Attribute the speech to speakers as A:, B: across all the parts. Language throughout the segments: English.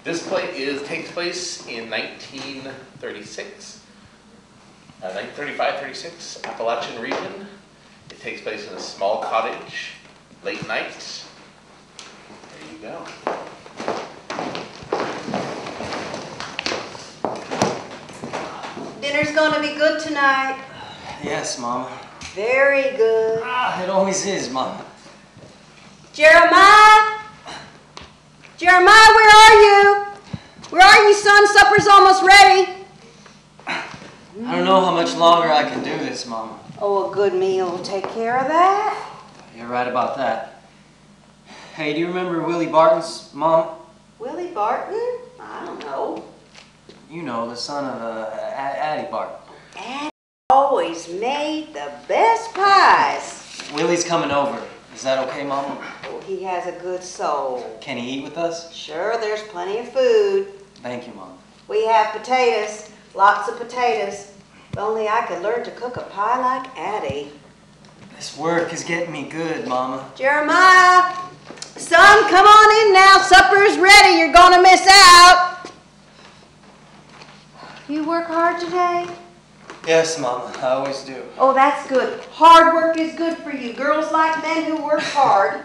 A: This play takes place in 1936, 1935-36, Appalachian region. It takes place in a small cottage, late night. There you go.
B: Dinner's gonna be good tonight.
C: Yes, Mama.
B: Very good.
C: It always is, Mama.
B: Jeremiah? Jeremiah, where are you? Where are you, son? Supper's almost ready.
C: I don't know how much longer I can do this, Mama.
B: Oh, a good meal will take care of that.
C: You're right about that. Hey, do you remember Willie Barton's mom?
B: Willie Barton? I don't know.
C: You know, the son of Addie Barton.
B: Addie always made the best pies.
C: Willie's coming over. Is that okay, Mama?
B: Oh, he has a good soul.
C: Can he eat with us?
B: Sure, there's plenty of food.
C: Thank you, Mom.
B: We have potatoes, lots of potatoes. If only I could learn to cook a pie like Addie.
C: This work is getting me good, Mama.
B: Jeremiah, son, come on in now. Supper's ready. You're gonna miss out. You work hard today?
C: Yes, Mama, I always do.
B: Oh, that's good. Hard work is good for you. Girls like men who work hard.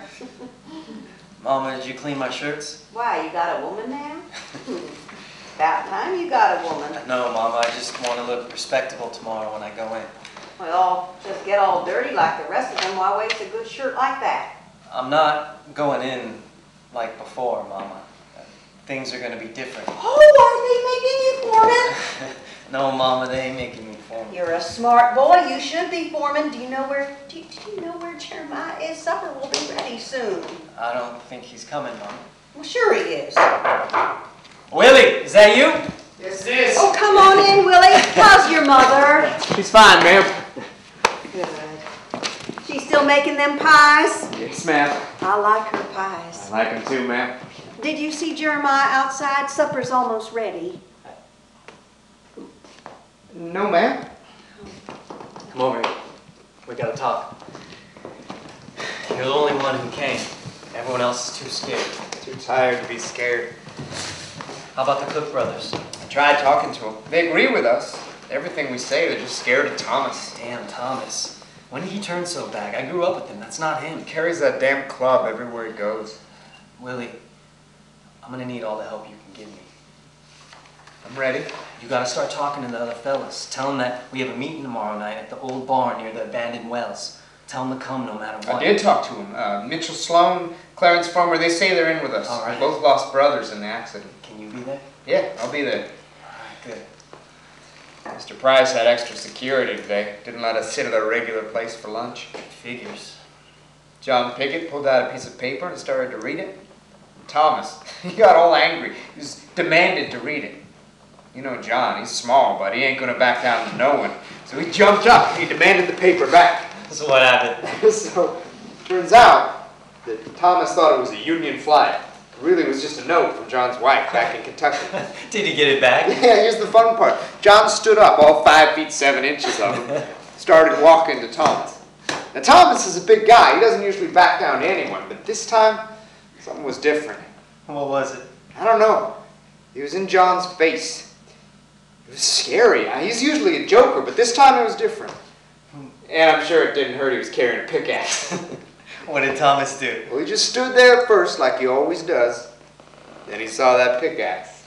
C: Mama, did you clean my shirts?
B: Why, you got a woman now? About time you got a woman.
C: No, Mama, I just want to look respectable tomorrow when I go in.
B: Well, just get all dirty like the rest of them. Why waste a good shirt like that?
C: I'm not going in like before, Mama. Things are going to be different.
B: Oh, are they making you foreman?
C: No, Mama, they ain't making me foreman.
B: You're a smart boy. You should be foreman. Do you know where Jeremiah is? Supper will be ready soon.
C: I don't think he's coming, Mama.
B: Well, sure he is.
C: Willie, is that you?
D: Yes, it is.
B: Oh, come on in, Willie. How's your mother?
D: She's fine, ma'am.
B: Good. She's still making them pies?
D: Yes, ma'am.
B: I like her pies.
D: I like them too, ma'am.
B: Did you see Jeremiah outside? Supper's almost ready.
D: No, ma'am.
C: Come over here. We gotta talk. You're the only one who came. Everyone else is too scared.
D: Too tired to be scared.
C: How about the Cook brothers?
D: I tried talking to them. They agree with us. Everything we say, they're just scared of Thomas.
C: Damn, Thomas. When did he turn so bad? I grew up with him. That's not him.
D: He carries that damn club everywhere he goes.
C: Willie, I'm gonna need all the help you can give me.
D: I'm ready.
C: You gotta start talking to the other fellas. Tell them that we have a meeting tomorrow night at the old barn near the abandoned wells. Tell them to come no matter what.
D: I did talk to them. Mitchell Sloan, Clarence Farmer, they say they're in with us.
C: All right.
D: Both lost brothers in the accident.
C: Can you be there?
D: Yeah, I'll be there.
C: All right, good.
D: Mr. Price had extra security today. Didn't let us sit at our regular place for lunch.
C: Figures.
D: John Pickett pulled out a piece of paper and started to read it. Thomas, he got all angry. He just demanded to read it. You know John, he's small, but he ain't gonna back down to no one. So he jumped up and he demanded the paper back.
C: So what happened?
D: So, turns out that Thomas thought it was a Union flag. It really was just a note from John's wife back in Kentucky.
C: Did he get it back?
D: Yeah, here's the fun part. John stood up, all 5 feet 7 inches of him, started walking to Thomas. Now Thomas is a big guy. He doesn't usually back down to anyone, but this time, something was different.
C: What was it?
D: I don't know. He was in John's face. It was scary. He's usually a joker, but this time it was different. And I'm sure it didn't hurt he was carrying a pickaxe.
C: What did Thomas do?
D: Well, he just stood there at first like he always does. Then he saw that pickaxe.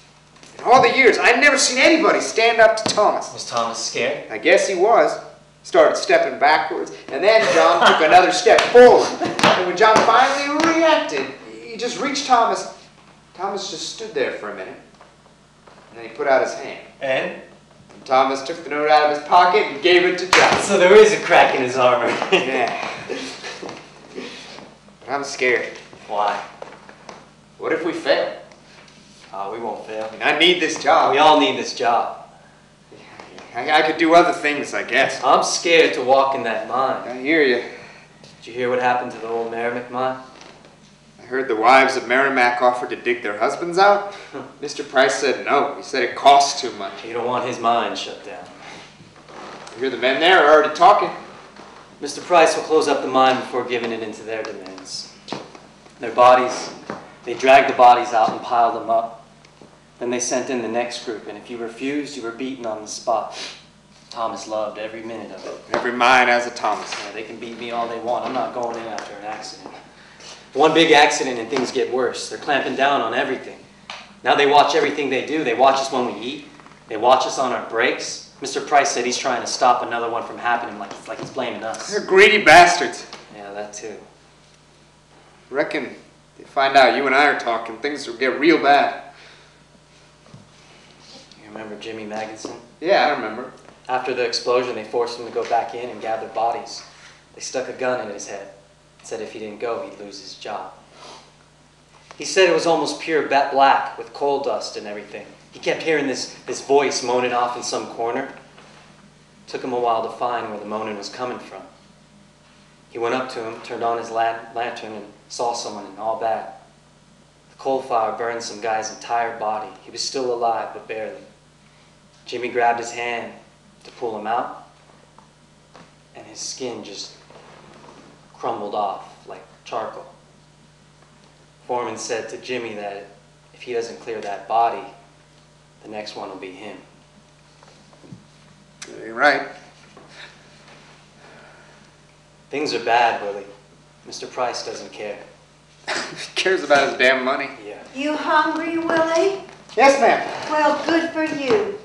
D: In all the years, I'd never seen anybody stand up to Thomas.
C: Was Thomas scared?
D: I guess he was. Started stepping backwards, and then John took another step forward. And when John finally reacted, he just reached Thomas. Thomas just stood there for a minute. And then he put out his hand.
C: And?
D: Thomas took the note out of his pocket and gave it to John.
C: So there is a crack in his armor.
D: Yeah. But I'm scared.
C: Why?
D: What if we fail?
C: Oh, we won't fail.
D: I mean, I need this job.
C: We all need this job.
D: I could do other things, I guess.
C: I'm scared to walk in that mine.
D: I hear you.
C: Did you hear what happened to the old Merrimack mine?
D: I heard the wives of Merrimack offered to dig their husbands out. Mr. Price said no. He said it costs too much.
C: You don't want his mine shut down.
D: I hear the men there are already talking.
C: Mr. Price will close up the mine before giving it into their demands. Their bodies, they dragged the bodies out and piled them up. Then they sent in the next group, and if you refused, you were beaten on the spot. Thomas loved every minute of it.
D: Every mine has a Thomas.
C: Yeah, they can beat me all they want. I'm not going in after an accident. One big accident and things get worse. They're clamping down on everything. Now they watch everything they do. They watch us when we eat. They watch us on our breaks. Mr. Price said he's trying to stop another one from happening, like he's blaming us.
D: They're greedy bastards.
C: Yeah, that too.
D: Reckon they find out you and I are talking, things will get real bad.
C: You remember Jimmy Magginson?
D: Yeah, I remember.
C: After the explosion, they forced him to go back in and gather bodies. They stuck a gun in his head. Said if he didn't go, he'd lose his job. He said it was almost pure black with coal dust and everything. He kept hearing this voice moaning off in some corner. Took him a while to find where the moaning was coming from. He went up to him, turned on his lantern, and saw someone in all bad. The coal fire burned some guy's entire body. He was still alive, but barely. Jimmy grabbed his hand to pull him out, and his skin just crumbled off like charcoal. Foreman said to Jimmy that if he doesn't clear that body, the next one will be him.
D: You're right.
C: Things are bad, Willie. Mr. Price doesn't care.
D: He cares about his damn money.
C: Yeah.
B: You hungry, Willie?
D: Yes, ma'am.
B: Well, good for you.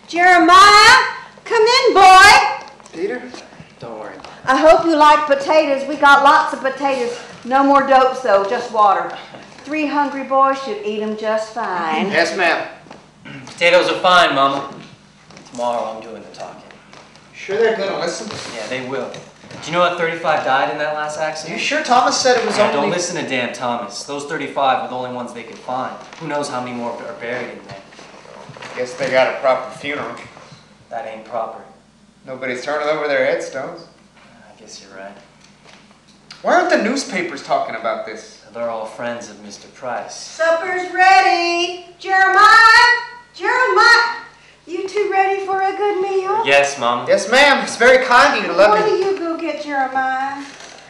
B: Jeremiah, come in, boy.
D: Peter?
C: Don't worry.
B: I hope you like potatoes. We got lots of potatoes. No more dopes, though, just water. 3 hungry boys should eat them just fine.
D: Yes, ma'am.
C: Potatoes are fine, Mama. Tomorrow I'm doing the talking.
D: Sure they're gonna listen?
C: Yeah, they will. Do you know what 35 died in that last accident?
D: You sure Thomas said it was
C: Yeah,
D: only...
C: don't listen to damn Thomas. Those 35 were the only ones they could find. Who knows how many more are buried in there?
D: Guess they got a proper funeral.
C: That ain't proper.
D: Nobody's turning over their headstones.
C: I guess you're right.
D: Why aren't the newspapers talking about this?
C: They're all friends of Mr. Price.
B: Supper's ready. Jeremiah! Jeremiah! You two ready for a good meal?
C: Yes, Mama.
D: Yes, ma'am. It's very kind of you to let
B: Why
D: me...
B: do you go get Jeremiah?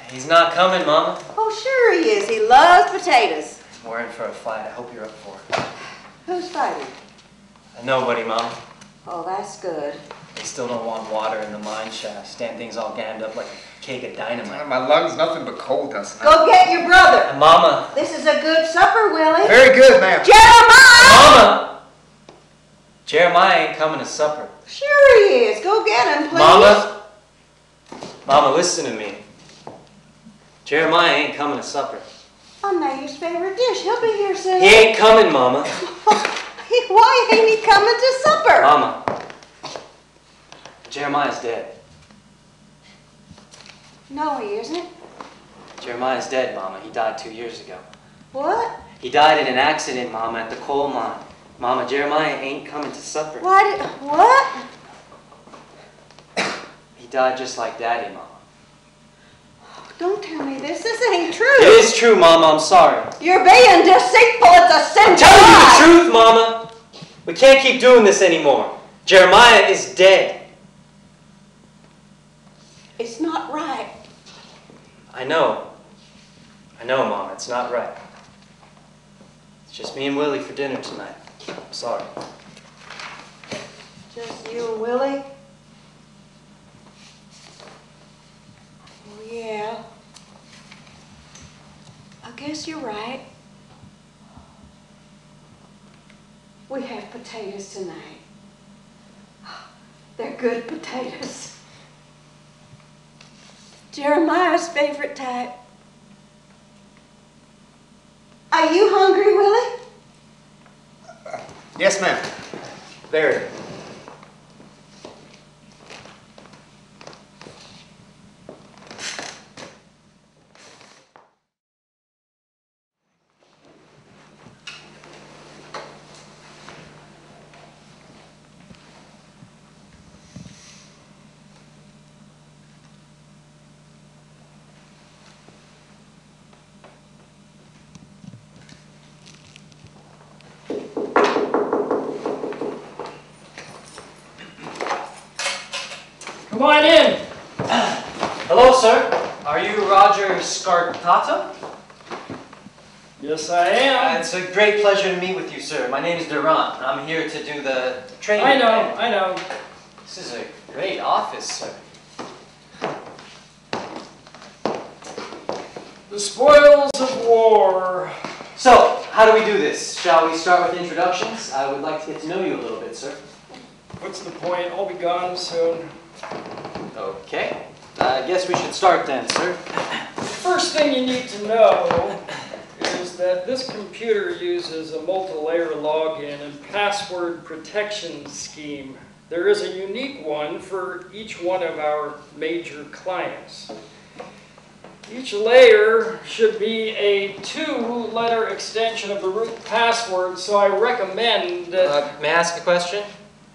C: He's not coming, Mama.
B: Oh, sure he is. He loves potatoes.
C: We're in for a fight. I hope you're up for it.
B: Who's fighting?
C: Nobody, Mama.
B: Oh, that's good.
C: They still don't want water in the mine shaft. Damn thing's all gammed up like a cake of dynamite.
D: My lungs nothing but coal dust now.
B: Go get your brother.
C: Mama.
B: This is a good supper, Willie.
D: Very good, ma'am.
B: Jeremiah!
C: Mama! Jeremiah ain't coming to supper.
B: Sure he is. Go get him, please.
C: Mama! Mama, listen to me. Jeremiah ain't coming to supper.
B: I made his favorite dish. He'll be here soon.
C: He ain't coming, Mama.
B: Why ain't he coming to supper?
C: Mama. Jeremiah's dead.
B: No, he isn't.
C: Jeremiah's dead, Mama. He died 2 years ago.
B: What?
C: He died in an accident, Mama, at the coal mine. Mama, Jeremiah ain't coming to supper.
B: What?
C: He died just like Daddy, Mama.
B: Don't tell me this. This ain't true.
C: It is true, Mama. I'm sorry.
B: You're being deceitful. It's a sin.
C: I'm telling you the truth, Mama. We can't keep doing this anymore. Jeremiah is dead.
B: It's not right.
C: I know, Mama. It's not right. It's just me and Willie for dinner tonight. I'm sorry.
B: Just you and Willie? Oh, yeah. I guess you're right. We have potatoes tonight. They're good potatoes. Jeremiah's favorite type. Are you hungry, Willie?
D: Yes, ma'am.
C: Very. Come on in. Hello, sir. Are you Roger Scartato?
E: Yes, I am.
C: It's a great pleasure to meet with you, sir. My name is Durant. I'm here to do the training.
E: I know.
C: This is a great office, sir.
E: The spoils of war.
C: So, how do we do this? Shall we start with introductions? I would like to get to know you a little bit, sir.
E: What's the point? I'll be gone soon.
C: Okay. I guess we should start then, sir.
E: The first thing you need to know is that this computer uses a multi-layer login and password protection scheme. There is a unique one for each one of our major clients. Each layer should be a 2-letter extension of the root password, so I recommend...
C: May I ask a question?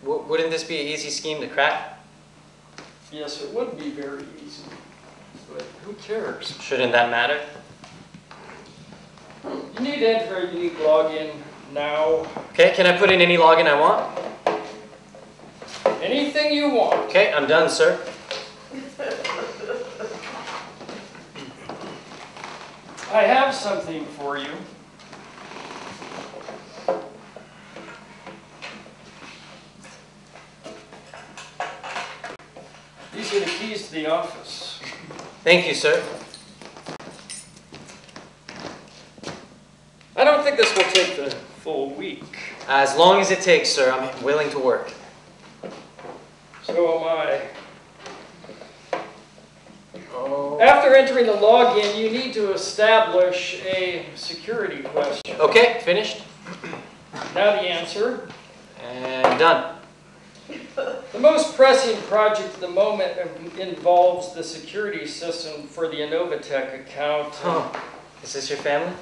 C: Wouldn't this be an easy scheme to crack?
E: Yes, it would be very easy, but who cares?
C: Shouldn't that matter?
E: You need to enter a unique login now.
C: Okay, can I put in any login I want?
E: Anything you want.
C: Okay, I'm done, sir.
E: I have something for you. These are the keys to the office.
C: Thank you, sir.
E: I don't think this will take the full week.
C: As long as it takes, sir, I'm willing to work.
E: So am I.
C: Oh.
E: After entering the login, you need to establish a security question.
C: Okay, finished.
E: Now the answer.
C: And done.
E: The most pressing project at the moment involves the security system for the Innovatech account.
C: Oh, is this your family?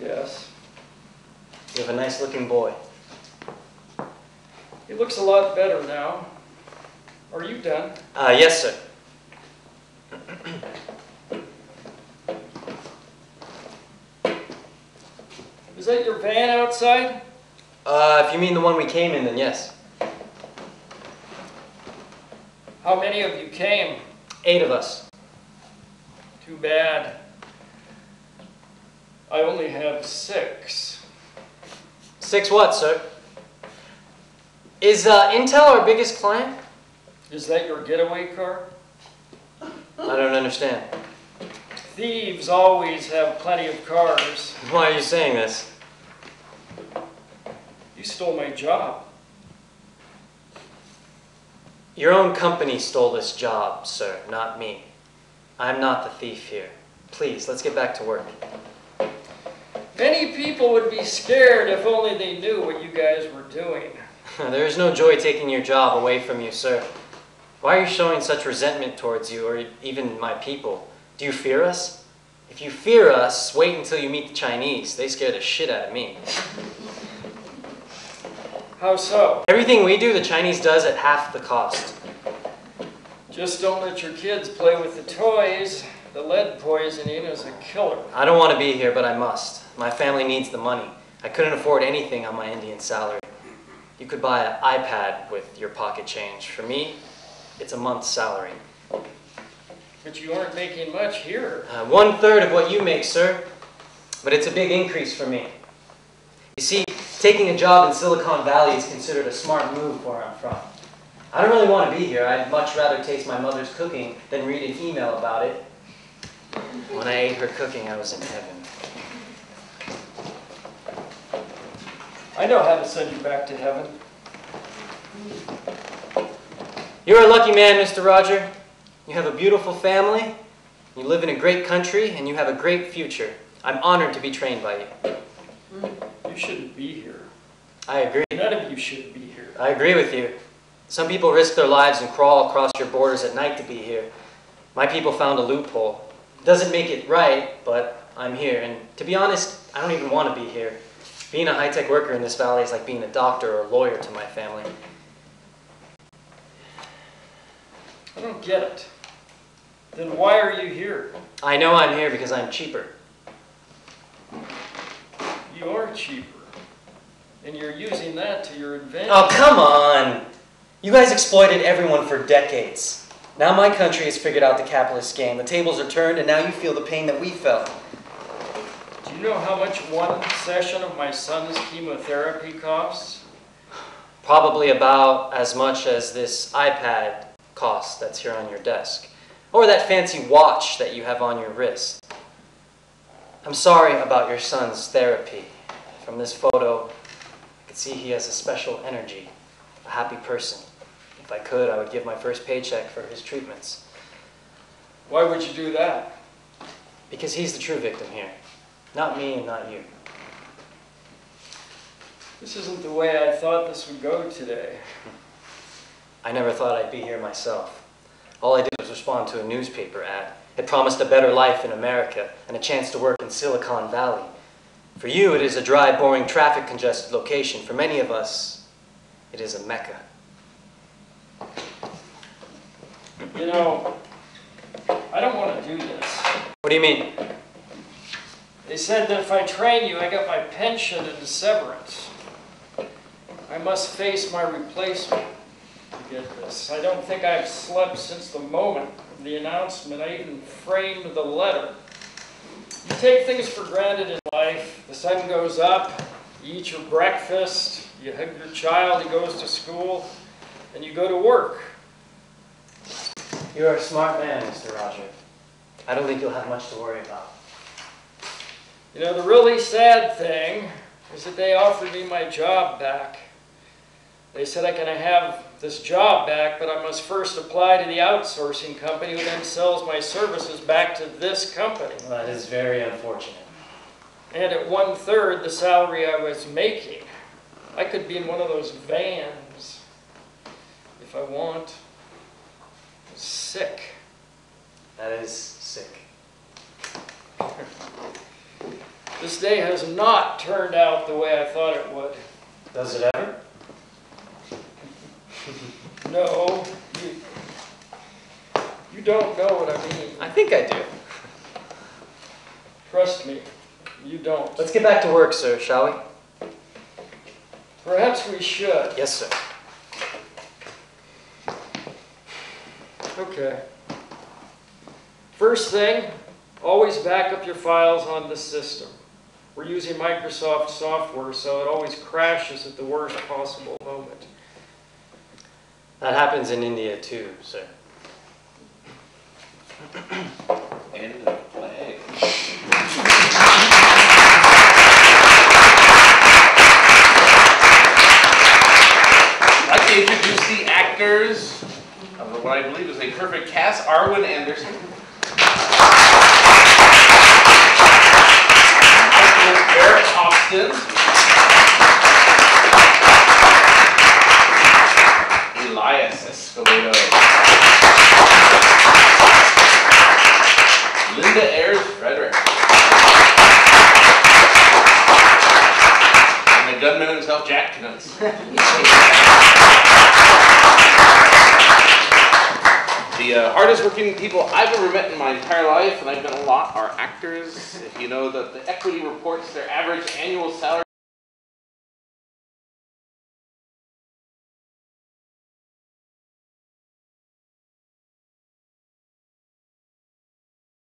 E: Yes.
C: You have a nice looking boy.
E: He looks a lot better now. Are you done?
C: Yes, sir.
E: Is that your van outside?
C: If you mean the one we came in, then yes.
E: How many of you came?
C: 8 of us.
E: Too bad. I only have 6.
C: 6 what, sir? Is Intel our biggest client?
E: Is that your getaway car?
C: I don't understand.
E: Thieves always have plenty of cars.
C: Why are you saying this?
E: You stole my job.
C: Your own company stole this job, sir, not me. I'm not the thief here. Please, let's get back to work.
E: Many people would be scared if only they knew what you guys were doing.
C: There is no joy taking your job away from you, sir. Why are you showing such resentment towards you, or even my people? Do you fear us? If you fear us, wait until you meet the Chinese. They scare the shit out of me.
E: How so?
C: Everything we do, the Chinese does at half the cost.
E: Just don't let your kids play with the toys. The lead poisoning is a killer.
C: I don't want to be here, but I must. My family needs the money. I couldn't afford anything on my Indian salary. You could buy an iPad with your pocket change. For me, it's a month's salary.
E: But you aren't making much here.
C: 1/3 of what you make, sir. But it's a big increase for me. You see, taking a job in Silicon Valley is considered a smart move where I'm from. I don't really want to be here. I'd much rather taste my mother's cooking than read an email about it. When I ate her cooking, I was in heaven.
E: I know how to send you back to heaven.
C: You're a lucky man, Mr. Roger. You have a beautiful family, you live in a great country, and you have a great future. I'm honored to be trained by you.
E: You shouldn't be here.
C: I agree.
E: None of you should be here.
C: I agree with you. Some people risk their lives and crawl across your borders at night to be here. My people found a loophole. Doesn't make it right, but I'm here. And to be honest, I don't even want to be here. Being a high-tech worker in this valley is like being a doctor or a lawyer to my family.
E: I don't get it. Then why are you here?
C: I know I'm here because I'm cheaper.
E: You are cheaper. And you're using that to your advantage.
C: Oh, come on! You guys exploited everyone for decades. Now my country has figured out the capitalist game. The tables are turned, and now you feel the pain that we felt.
E: Do you know how much one session of my son's chemotherapy costs?
C: Probably about as much as this iPad costs that's here on your desk. Or that fancy watch that you have on your wrist. I'm sorry about your son's therapy. From this photo, I can see he has a special energy, a happy person. If I could, I would give my first paycheck for his treatments.
E: Why would you do that?
C: Because he's the true victim here. Not me and not you.
E: This isn't the way I thought this would go today.
C: I never thought I'd be here myself. All I did was respond to a newspaper ad. It promised a better life in America and a chance to work in Silicon Valley. For you, it is a dry, boring, traffic-congested location. For many of us, it is a mecca.
E: You know, I don't want to do this.
C: What do you mean?
E: They said that if I train you, I get my pension and severance. I must face my replacement to get this. I don't think I've slept since the moment of the announcement. I even framed the letter. You take things for granted in life. The sun goes up, you eat your breakfast, you hug your child, he goes to school, and you go to work.
C: You are a smart man, Mr. Roger. I don't think you'll have much to worry about.
E: You know, the really sad thing is that they offered me my job back. They said I can have this job back, but I must first apply to the outsourcing company who then sells my services back to this company.
C: Well, that is very unfortunate.
E: And at 1/3 the salary I was making. I could be in one of those vans if I want. I'm sick.
C: That is sick.
E: This day has not turned out the way I thought it would.
C: Does it ever?
E: No, you don't know what I mean.
C: I think I do.
E: Trust me, you don't.
C: Let's get back to work, sir, shall we?
E: Perhaps we should.
C: Yes, sir.
E: Okay. First thing, always back up your files on the system. We're using Microsoft software, so it always crashes at the worst possible moment.
C: That happens in India too, sir.
A: End of flag. I'd like to introduce the actors of what I believe is a perfect cast. Arwen Anderson. Eric Austin. Elias Escobedo. Linda Ayers Frederick. And the gunman himself, Jack Knutz. The hardest working people I've ever met in my entire life, and I've met a lot, are actors. If you know that the equity reports, their average annual salary